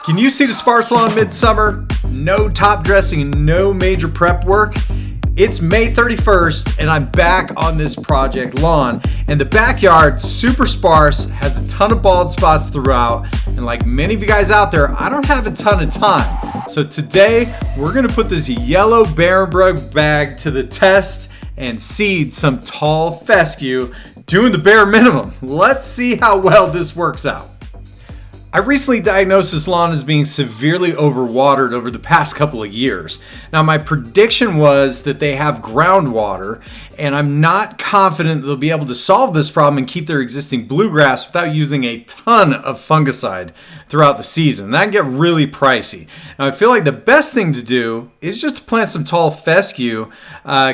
Can you see the sparse lawn midsummer? No top dressing and no major prep work? It's May 31st and I'm back on this project lawn. And the backyard, super sparse, has a ton of bald spots throughout. And like many of you guys out there, I don't have a ton of time. So today, we're gonna put this yellow Barenbrug bag to the test and seed some tall fescue, doing the bare minimum. Let's see how well this works out. I recently diagnosed this lawn as being severely overwatered over the past couple of years. Now, my prediction was that they have groundwater, and I'm not confident they'll be able to solve this problem and keep their existing bluegrass without using a ton of fungicide throughout the season. That'd get really pricey. Now, I feel like the best thing to do is just to plant some tall fescue,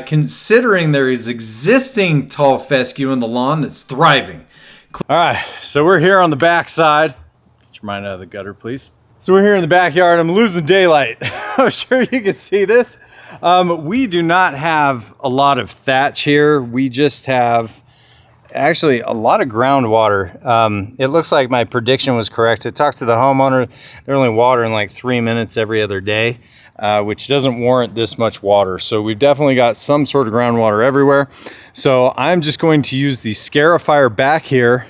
considering there is existing tall fescue in the lawn that's thriving. All right, so we're here on the back side. Mine out of the gutter, please. So we're here in the backyard. I'm losing daylight. I'm sure you can see this. We do not have a lot of thatch here. We just have actually a lot of groundwater. It looks like my prediction was correct. I talked to the homeowner. They're only watering like 3 minutes every other day, which doesn't warrant this much water. So we've definitely got some sort of groundwater everywhere. So I'm just going to use the Scarifier back here,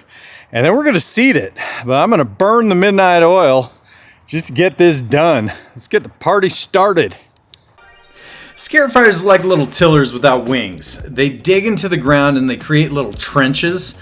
and then we're gonna seed it, but I'm gonna burn the midnight oil just to get this done. Let's get the party started. Scarifiers are like little tillers without wings. They dig into the ground and they create little trenches.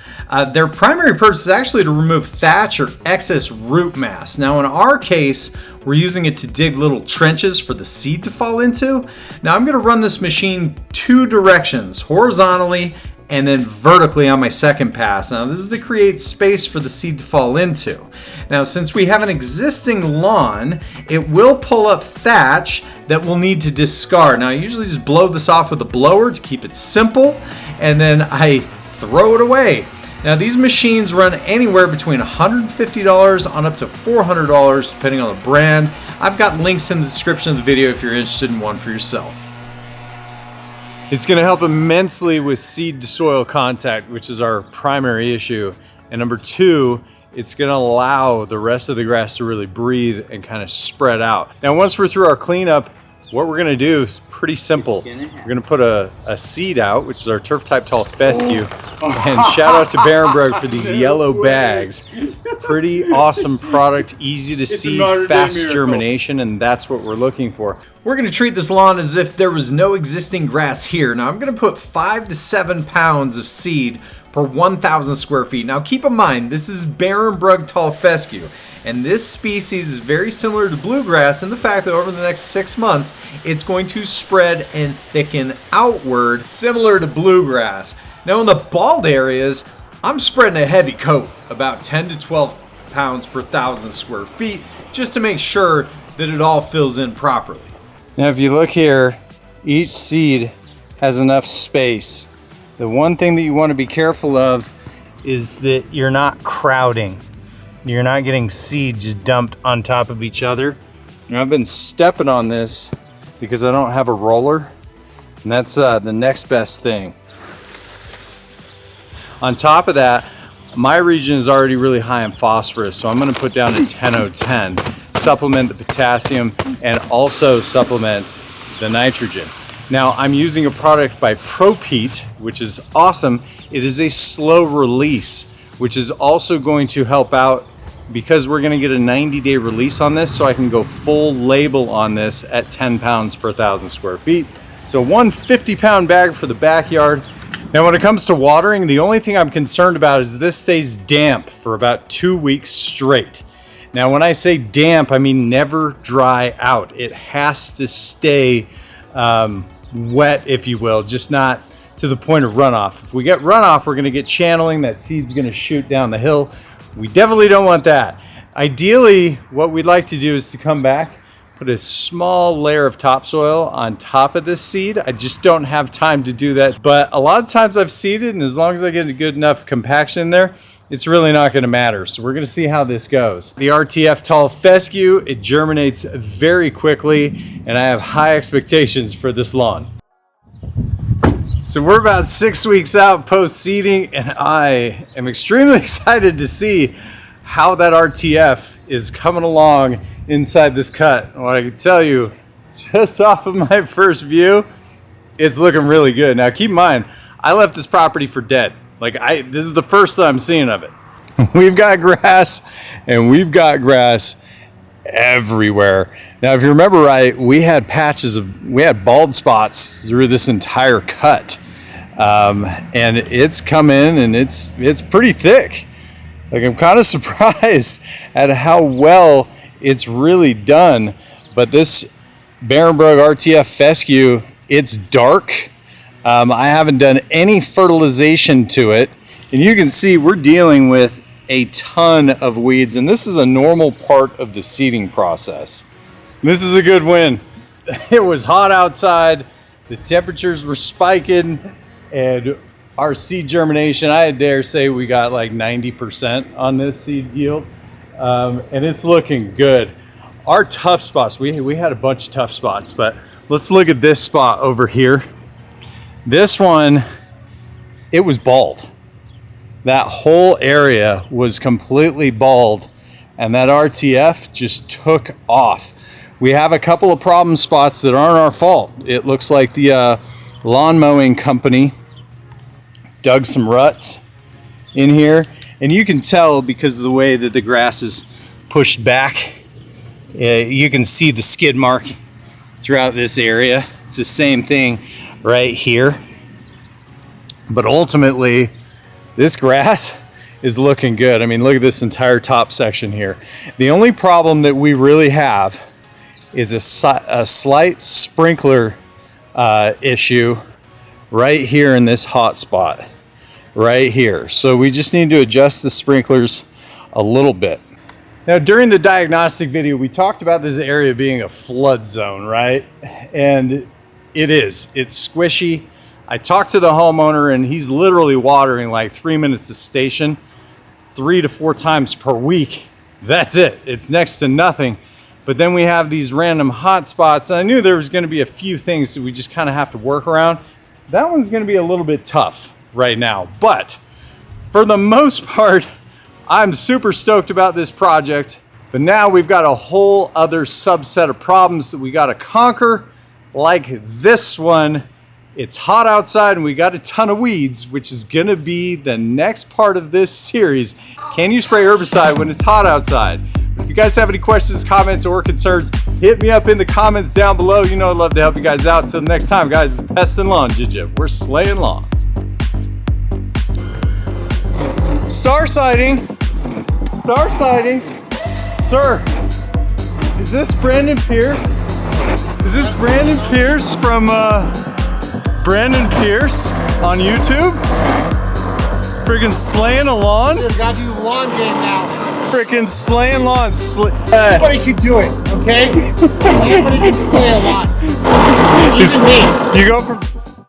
Their primary purpose is actually to remove thatch or excess root mass. Now in our case, we're using it to dig little trenches for the seed to fall into. Now I'm gonna run this machine 2 directions, horizontally and then vertically on my second pass. Now this is to create space for the seed to fall into. Now since we have an existing lawn, it will pull up thatch that we'll need to discard. Now I usually just blow this off with a blower to keep it simple, and then I throw it away. Now these machines run anywhere between $150 on up to $400 depending on the brand. I've got links in the description of the video if you're interested in one for yourself. It's going to help immensely with seed to soil contact, which is our primary issue. And number 2, it's going to allow the rest of the grass to really breathe and kind of spread out. Now, once we're through our cleanup, what we're going to do is pretty simple. We're going to put a seed out, which is our turf type tall fescue. And shout out to Barenbrug for these yellow bags. Pretty awesome product, easy to seed, fast germination, and that's what we're looking for. We're going to treat this lawn as if there was no existing grass here. Now I'm going to put 5 to 7 pounds of seed per 1,000 square feet. Now keep in mind, this is Barenbrug tall fescue, and this species is very similar to bluegrass in the fact that over the next 6 months, it's going to spread and thicken outward, similar to bluegrass. Now in the bald areas, I'm spreading a heavy coat, about 10 to 12 pounds per 1,000 square feet, just to make sure that it all fills in properly. Now if you look here, each seed has enough space. The one thing that you want to be careful of is that you're not crowding. You're not getting seed just dumped on top of each other. Now, I've been stepping on this because I don't have a roller, and that's the next best thing. On top of that, my region is already really high in phosphorus, so I'm going to put down a 10-0-10, supplement the potassium, and also supplement the nitrogen. Now, I'm using a product by ProPete, which is awesome. It is a slow release, which is also going to help out because we're going to get a 90-day release on this, so I can go full label on this at 10 pounds per 1,000 square feet. So one 50-pound bag for the backyard. Now when it comes to watering, the only thing I'm concerned about is this stays damp for about 2 weeks straight. Now when I say damp, I mean never dry out. It has to stay wet, if you will, just not to the point of runoff. If we get runoff, we're gonna get channeling, that seed's gonna shoot down the hill. We definitely don't want that. Ideally, what we'd like to do is to come back, put a small layer of topsoil on top of this seed. I just don't have time to do that. But a lot of times I've seeded, and as long as I get a good enough compaction in there, it's really not going to matter. So we're going to see how this goes. The RTF tall fescue, it germinates very quickly, and I have high expectations for this lawn. So we're about 6 weeks out post seeding, and I am extremely excited to see how that RTF is coming along inside this cut. What I can tell you, just off of my first view, it's looking really good. Now keep in mind, I left this property for dead. Like this is the first that I'm seeing of it. We've got grass, and we've got grass everywhere. Now, if you remember right, we had bald spots through this entire cut. And it's come in and it's pretty thick. Like, I'm kind of surprised at how well it's really done. But this Barenbrug RTF Fescue, it's dark. I haven't done any fertilization to it. And you can see we're dealing with a ton of weeds, and this is a normal part of the seeding process. This is a good win. It was hot outside, the temperatures were spiking, and our seed germination, I dare say we got like 90% on this seed yield, and it's looking good. Our tough spots, we had a bunch of tough spots, but let's look at this spot over here. This one, it was bald. That whole area was completely bald, and that RTF just took off. We have a couple of problem spots that aren't our fault. It looks like the lawn mowing company dug some ruts in here, and you can tell because of the way that the grass is pushed back. You can see the skid mark throughout this area. It's the same thing right here. But ultimately, this grass is looking good. I mean, look at this entire top section here. The only problem that we really have is a slight sprinkler issue right here in this hot spot, right here. So we just need to adjust the sprinklers a little bit. Now, during the diagnostic video, we talked about this area being a flood zone, right? And it is. It's squishy. I talked to the homeowner, and he's literally watering like 3 minutes a station, 3 to 4 times per week. That's it. It's next to nothing. But then we have these random hot spots. I knew there was going to be a few things that we just kind of have to work around. That one's going to be a little bit tough right now. But for the most part, I'm super stoked about this project. But now we've got a whole other subset of problems that we got to conquer, like this one. It's hot outside and we got a ton of weeds, which is gonna be the next part of this series. Can you spray herbicide when it's hot outside? If you guys have any questions, comments, or concerns, hit me up in the comments down below. You know I'd love to help you guys out. Until next time, guys, it's Pest and Lawn Ginja. We're slaying lawns. Star sighting. Star sighting. Sir, is this Brandon Pierce? Is this Brandon Pierce from Brandon Pierce on YouTube? Freaking slaying a lawn? Dude, gotta do the lawn game now. Freaking slaying lawns. Anybody can do it, okay? Anybody can slay a lawn. Even me. You go from